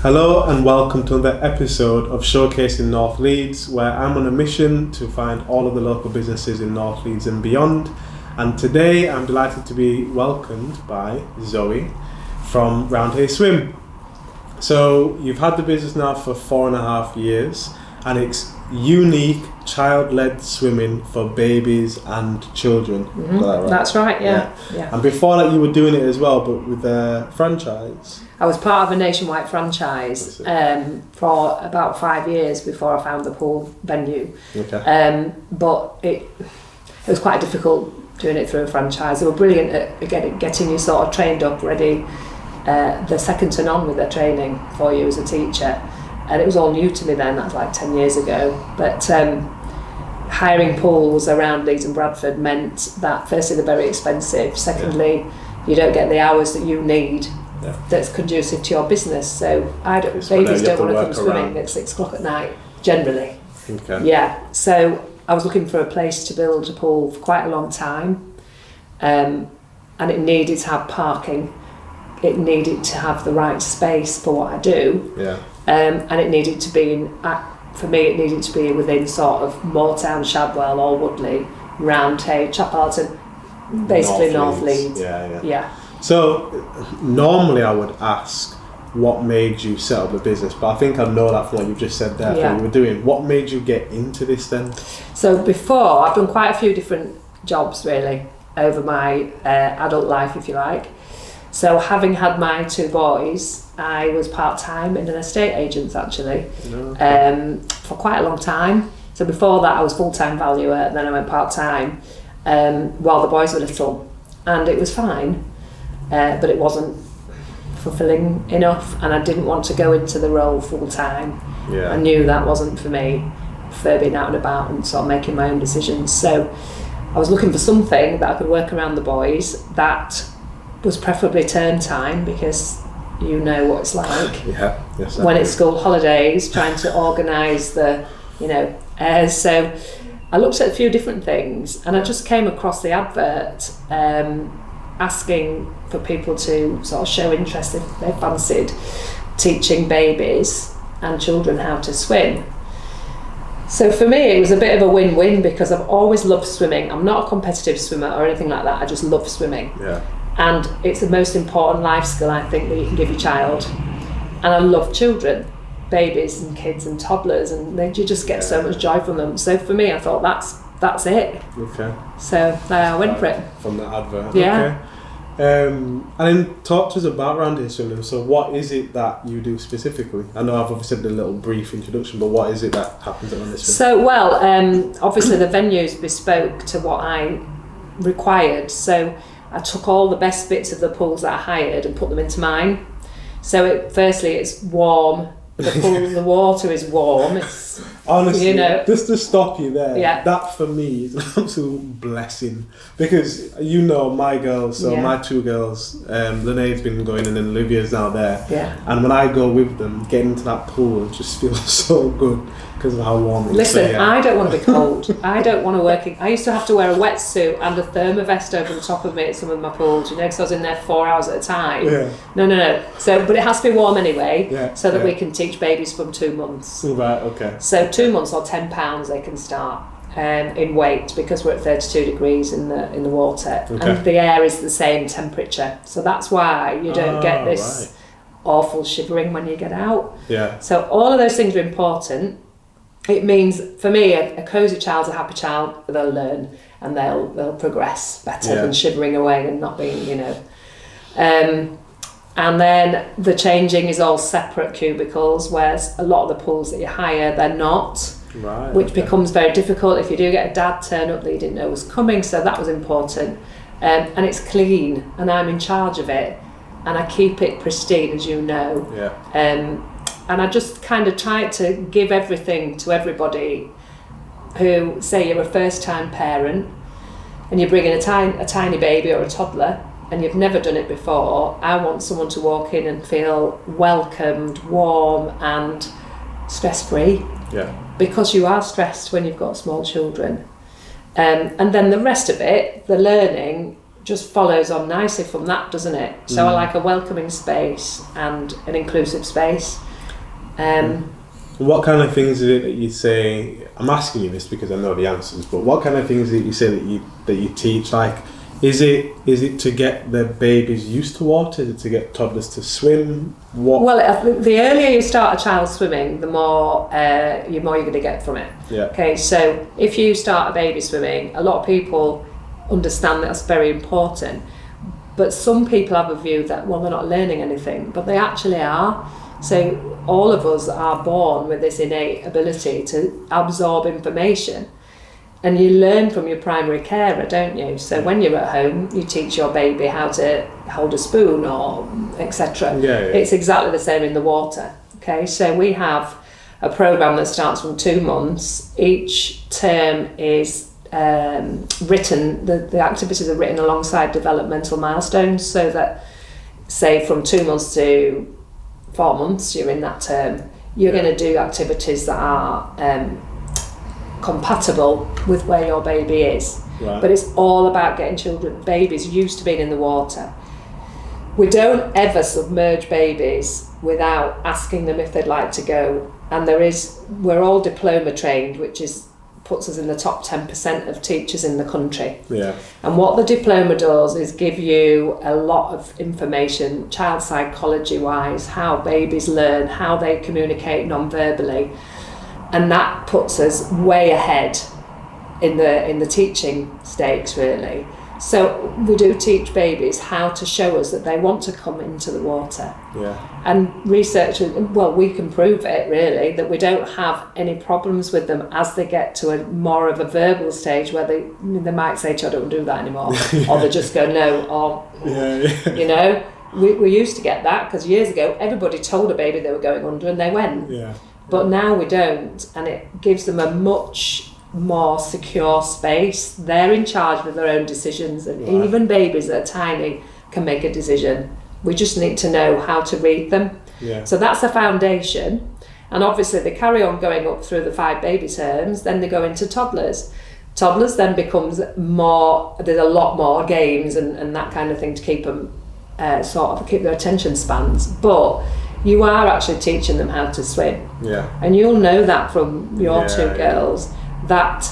Hello and welcome to another episode of Showcasing North Leeds, where I'm on a mission to find all of the local businesses in North Leeds and beyond. And today I'm delighted to be welcomed by Zoe from Roundhay Swim. So you've had the business now for 4.5 years, and it's unique child-led swimming for babies and children. Mm-hmm. That right? That's right, yeah. And before that you were doing it as well, but with a franchise. I was part of a nationwide franchise for about 5 years before I found the pool venue. Okay. But it was quite difficult doing it through a franchise. They were brilliant at getting you sort of trained up, ready. They're second to none with their training for you as a teacher. And it was all new to me then, that's like 10 years ago. But hiring pools around Leeds and Bradford meant that firstly they're very expensive, secondly you don't get the hours that you need that's conducive to your business. So babies don't want to come swimming at 6 o'clock at night, generally. Okay. Yeah, so I was looking for a place to build a pool for quite a long time, and it needed to have parking, it needed to have the right space for what I do. Yeah. And it needed to be for me, it needed to be within sort of Moortown, Shadwell, or Woodley, Roundhay, Chapelton, basically North Leeds. Yeah. So normally I would ask what made you set up the business, but I think I know that from what you've just said there, from what you were doing. What made you get into this then? So before, I've done quite a few different jobs really over my adult life, if you like. So having had my 2 boys, I was part-time in an estate agent actually, for quite a long time. So before that I was full-time valuer, and then I went part-time while the boys were little, and it was fine, but it wasn't fulfilling enough, and I didn't want to go into the role full-time. I knew that wasn't for me, for being out and about and sort of making my own decisions. So I was looking for something that I could work around the boys, that was preferably term time, because you know what it's like when it's school holidays, trying to organise the, so I looked at a few different things, and I just came across the advert asking for people to sort of show interest if they fancied teaching babies and children how to swim. So for me it was a bit of a win-win, because I've always loved swimming. I'm not a competitive swimmer or anything like that, I just love swimming. And it's the most important life skill I think that you can give your child. And I love children, babies and kids and toddlers, and you just get so much joy from them. So for me, I thought that's it. Okay. So I went for it. From the advert. Yeah. Okay. And then talk to us about Roundhay Swim. So what is it that you do specifically? I know I've obviously did a little brief introduction, but what is it that happens at Roundhay Swim? So obviously the venue's bespoke to what I required. So I took all the best bits of the pools that I hired and put them into mine. So firstly, it's warm. The pool, the water is warm. It's, honestly, just to stop you there, that for me is an absolute blessing, because my girls, my 2 girls, Lene's been going and then Olivia's now there, and when I go with them, getting into that pool, it just feels so good because of how warm it is. Listen, I don't want to be cold. I don't want to I used to have to wear a wetsuit and a thermavest over the top of me at some of my pools, because I was in there 4 hours at a time. No. So, but it has to be warm anyway, so that we can teach babies from 2 months. Right, okay. So 2 months or 10 pounds they can start in weight, because we're at 32 degrees in the water, and the air is the same temperature. So that's why you don't get this awful shivering when you get out. So all of those things are important. It means, for me, a cosy child's a happy child. They'll learn and they'll progress better than shivering away and not being, And then the changing is all separate cubicles, whereas a lot of the pools that you hire, they're not, which becomes very difficult if you do get a dad turn up that you didn't know was coming. So that was important. And it's clean, and I'm in charge of it, and I keep it pristine, as you know. And I just kind of try to give everything to everybody who, say you're a first-time parent and you're bringing a tiny baby or a toddler and you've never done it before. I want someone to walk in and feel welcomed, warm and stress-free, because you are stressed when you've got small children. And then the rest of it, the learning, just follows on nicely from that, doesn't it? So I like a welcoming space and an inclusive space. What kind of things is it that you say? I'm asking you this because I know the answers, but what kind of things that you say that you teach? Like, is it to get the babies used to water? Is it to get toddlers to swim? What? Well, the earlier you start a child swimming, the more you're going to get from it. Yeah. Okay, so if you start a baby swimming, a lot of people understand that's very important, but some people have a view that, well, they're not learning anything, but they actually are. So all of us are born with this innate ability to absorb information, and you learn from your primary carer, don't you? So when you're at home, you teach your baby how to hold a spoon or etc. Yeah. It's exactly the same in the water. Okay, so we have a program that starts from 2 months. Each term is written, the activities are written alongside developmental milestones, so that, say, from 2 months to 4 months, you're in that term, you're going to do activities that are compatible with where your baby is. Right. But it's all about getting babies used to being in the water. We don't ever submerge babies without asking them if they'd like to go. And we're all diploma trained, which puts us in the top 10% of teachers in the country. Yeah. And what the diploma does is give you a lot of information, child psychology wise, how babies learn, how they communicate non-verbally, and that puts us way ahead in the teaching stakes, really. So we do teach babies how to show us that they want to come into the water. Yeah. And researchers, well, we can prove it, really, that we don't have any problems with them as they get to a more of a verbal stage where they might say, I don't want to do that anymore, or they just go no, or you know. We used to get that because years ago everybody told a baby they were going under and they went. Yeah. But now we don't, and it gives them a much more secure space. They're in charge of their own decisions, and even babies that are tiny can make a decision. We just need to know how to read them. Yeah. So that's a foundation, and obviously they carry on going up through the 5 baby terms, then they go into toddlers. Toddlers then becomes more, there's a lot more games and that kind of thing to keep them keep their attention spans, but you are actually teaching them how to swim. Yeah. And you'll know that from your 2 girls, that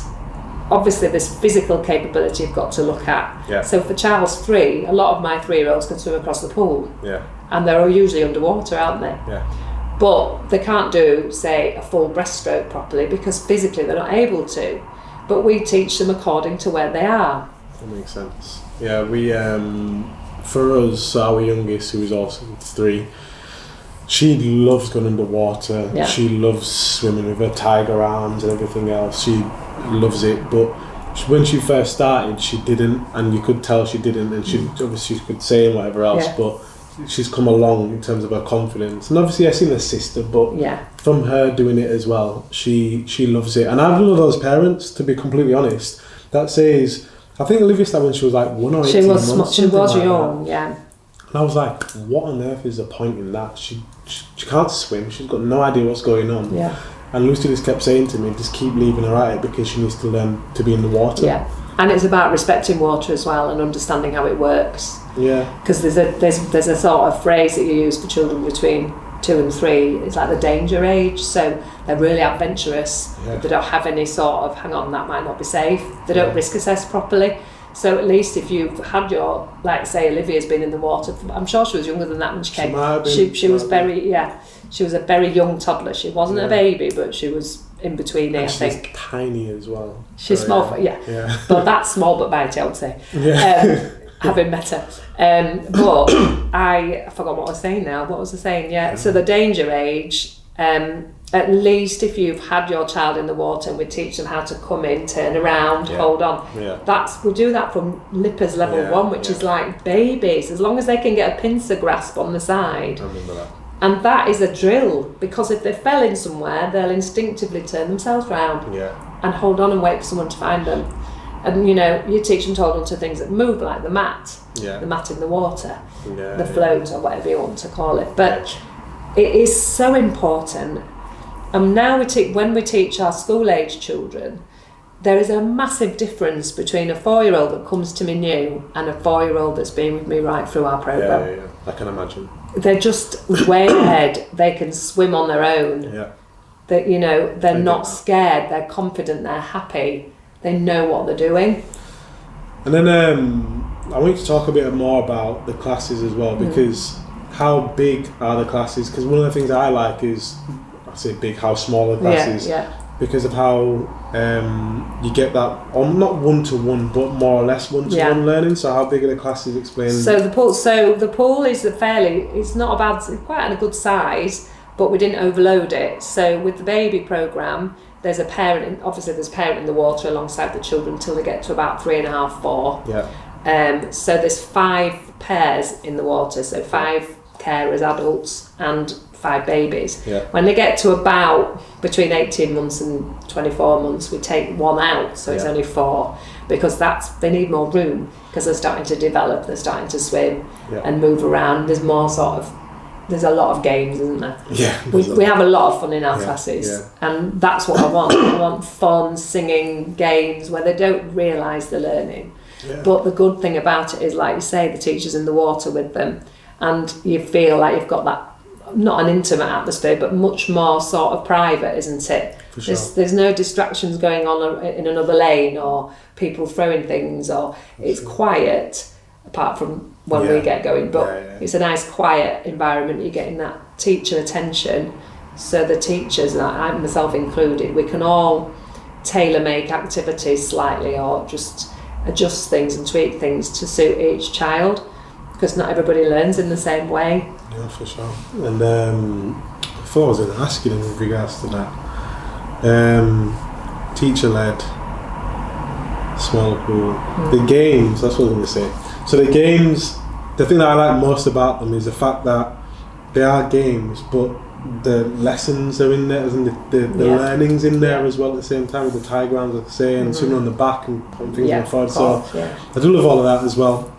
obviously this physical capability you've got to look at. Yeah. So for Charles 3, a lot of my 3-year-olds can swim across the pool. Yeah. And they're all usually underwater, aren't they? Yeah. But they can't do, say, a full breaststroke properly because physically they're not able to. But we teach them according to where they are. That makes sense. Yeah, we for us, our youngest, who is also 3, she loves going underwater. Yeah. She loves swimming with her tiger arms and everything else. She loves it. But when she first started, she didn't, and you could tell she didn't. And she obviously could say and whatever else, but she's come along in terms of her confidence. And obviously, I've seen her sister, but from her doing it as well, she loves it. And I'm one of those parents, to be completely honest, that says, I think Olivia started when she was like 1 or 18 months. She was like young, that. yeah. And I was like, what on earth is the point in that? She can't swim. She's got no idea what's going on. Yeah. And Lucy just kept saying to me, just keep leaving her at it because she needs to learn to be in the water. Yeah. And it's about respecting water as well and understanding how it works. Yeah. Because there's a sort of phrase that you use for children between 2 and 3. It's like the danger age. So they're really adventurous. Yeah. They don't have any sort of, hang on, that might not be safe. They don't risk assess properly. So at least if you've had your, like say Olivia's been in the water, I'm sure she was younger than that when she came. She was she was a very young toddler. She wasn't a baby, but she was in between it, I think. She's tiny as well. She's small, but that's small but mighty, I would say. Yeah. Having met her. But I forgot what I was saying now. What was I saying? Yeah. So the danger age, at least if you've had your child in the water, we teach them how to come in, turn around, hold on. Yeah. We do that from Lippers level 1, which is like babies, as long as they can get a pincer grasp on the side. I remember that. And that is a drill, because if they fell in somewhere, they'll instinctively turn themselves round and hold on and wait for someone to find them. And you teach them to hold on to things that move, like the mat in the water, the float or whatever you want to call it. But it is so important. And now when we teach our school-age children, there is a massive difference between a 4-year-old that comes to me new and a 4-year-old that's been with me right through our programme. Yeah, I can imagine. they're just way ahead. They can swim on their own. Yeah. That, you know, they're not scared. They're confident. They're happy. They know what they're doing. And then I want you to talk a bit more about the classes as well, because how big are the classes? Because one of the things I like is, I say big, how small the classes. Yeah. Because of how you get that, or not one-to-one, but more or less one-to-one learning. So how big are the classes? Explain. So the pool is it's not a bad, it's quite a good size, but we didn't overload it. So with the baby programme, there's a parent, obviously there's a parent in the water alongside the children until they get to about 3.5, 4. Yeah. So there's 5 pairs in the water, so 5 carers, adults, and 5 babies. Yeah. When they get to about between 18 months and 24 months, we take 1 out, so it's only 4, because they need more room, because they're starting to develop, they're starting to swim and move around. There's more there's a lot of games, isn't there? Yeah. We have a lot of fun in our classes, and that's what I want. I want fun, singing, games where they don't realise they're learning. Yeah. But the good thing about it is, like you say, the teacher's in the water with them, and you feel like you've got that, not an intimate atmosphere, but much more sort of private, isn't it? For sure. There's no distractions going on in another lane, or people throwing things, or it's quiet, apart from when we get going, but it's a nice quiet environment. You're getting that teacher attention, so the teachers, I myself included, we can all tailor make activities slightly, or just adjust things and tweak things to suit each child, because not everybody learns in the same way. Yeah, for sure. And I thought I was going to ask you in regards to that. Teacher-led, small pool. The games, that's what I was going to say. So the games, the thing that I like most about them is the fact that they are games, but the lessons are in there, and the learning's in there as well at the same time, with the tie grounds, like I say, and swimming on the back and putting things on forward. So I do love all of that as well.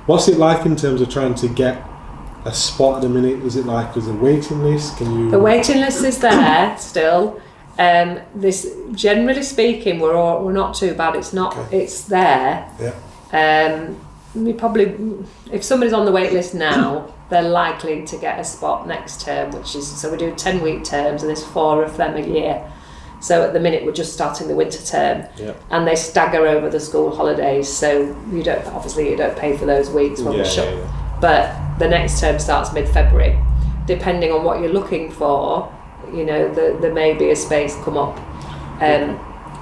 What's it like in terms of trying to get a spot at the minute? Is it like there's a waiting list? The waiting list is there still. This, generally speaking, we're not too bad. It's not. It's there. Yeah. We probably, if somebody's on the wait list now, they're likely to get a spot next term, so we do 10-week terms, and there's 4 of them a year. So at the minute we're just starting the winter term, and they stagger over the school holidays, so you don't pay for those weeks when we're shut. But the next term starts mid-February. Depending on what you're looking for, you know, there may be a space come up.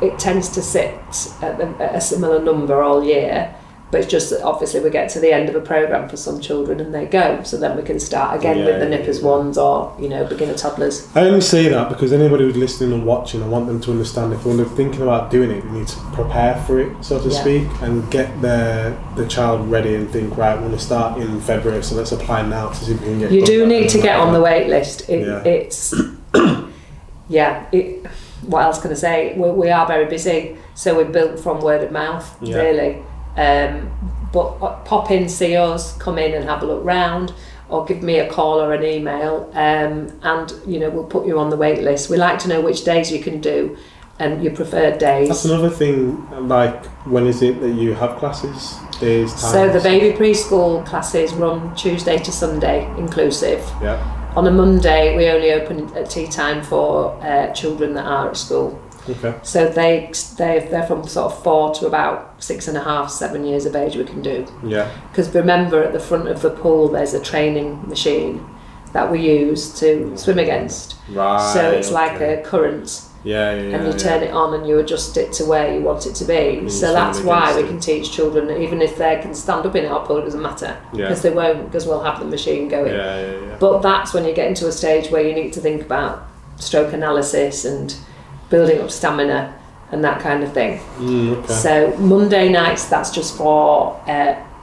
It tends to sit at a similar number all year, but it's just that obviously we get to the end of a programme for some children and they go, so then we can start again with the nippers ones, or, you know, beginner toddlers. I only say that because anybody who's listening and watching, I want them to understand, if they're thinking about doing it, they need to prepare for it, so to speak, and get the child ready and think, right, we're going to start in February, so let's apply now to see if we can get. You do need to get on the wait list. It's what else can I say? We are very busy, so we're built from word of mouth, really. But pop in, see us, come in and have a look round, or give me a call or an email, and you know, we'll put you on the wait list. We like to know which days you can do and your preferred days. That's another thing, like, when is it that you have classes? Days, times? So the baby preschool classes run Tuesday to Sunday inclusive. Yeah. On a Monday we only open at tea time for children that are at school. Okay. So they're from sort of 4 to about 6.5, 7 years of age we can do. Yeah. Because remember, at the front of the pool there's a training machine that we use to swim against. Right. So it's like a current. And you turn it on and you adjust it to where you want it to be. So that's why we can teach children, even if they can stand up in our pool, it doesn't matter, because they won't, because we'll have the machine going. But that's when you get into a stage where you need to think about stroke analysis and building up stamina and that kind of thing. So Monday nights, that's just for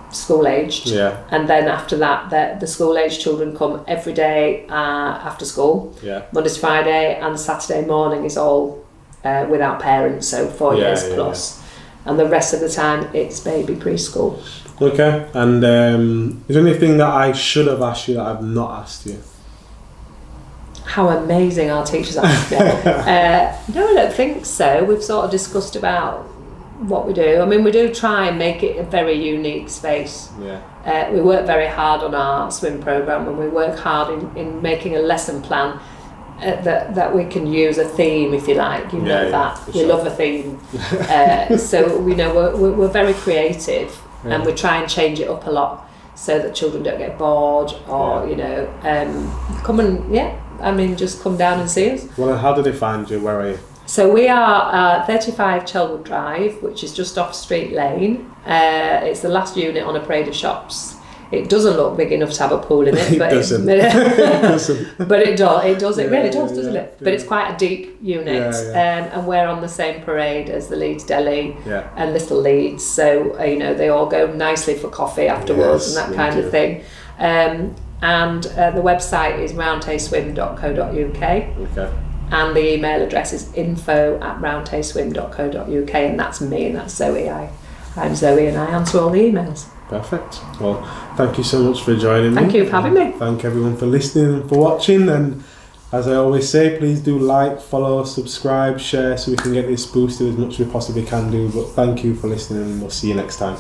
school aged, and then after that the school aged children come every day after school, Monday to Friday, and Saturday morning is all without parents, so 4 years plus, and the rest of the time it's baby preschool. Okay. And is there anything that I should have asked you that I've not asked you? How amazing our teachers are. No, I don't think so. We've sort of discussed about what we do. I mean, we do try and make it a very unique space. Yeah. We work very hard on our swim programme, and we work hard in making a lesson plan that we can use a theme, if you like. You know that we love a theme. So we know we're very creative, and we try and change it up a lot so that children don't get bored, or come and just come down and see us. Well, how do they find you? Where are you? So we are 35 Chelwood Drive, which is just off Street Lane. It's the last unit on a parade of shops. It doesn't look big enough to have a pool in it, but it doesn't. It doesn't. But it does. It really does, doesn't it? Yeah. But it's quite a deep unit, and we're on the same parade as the Leeds Deli and Little Leeds. So they all go nicely for coffee afterwards and that kind of thing. And the website is roundhayswim.co.uk. Okay. And the email address is info@roundhayswim.co.uk, and that's me, and that's Zoe. I'm Zoe, and I answer all the emails. Perfect. Well, thank you so much for joining me. Thank you for having me. Thank everyone for listening and for watching. And as I always say, please do like, follow, subscribe, share, so we can get this boosted as much as we possibly can do. But thank you for listening, and we'll see you next time.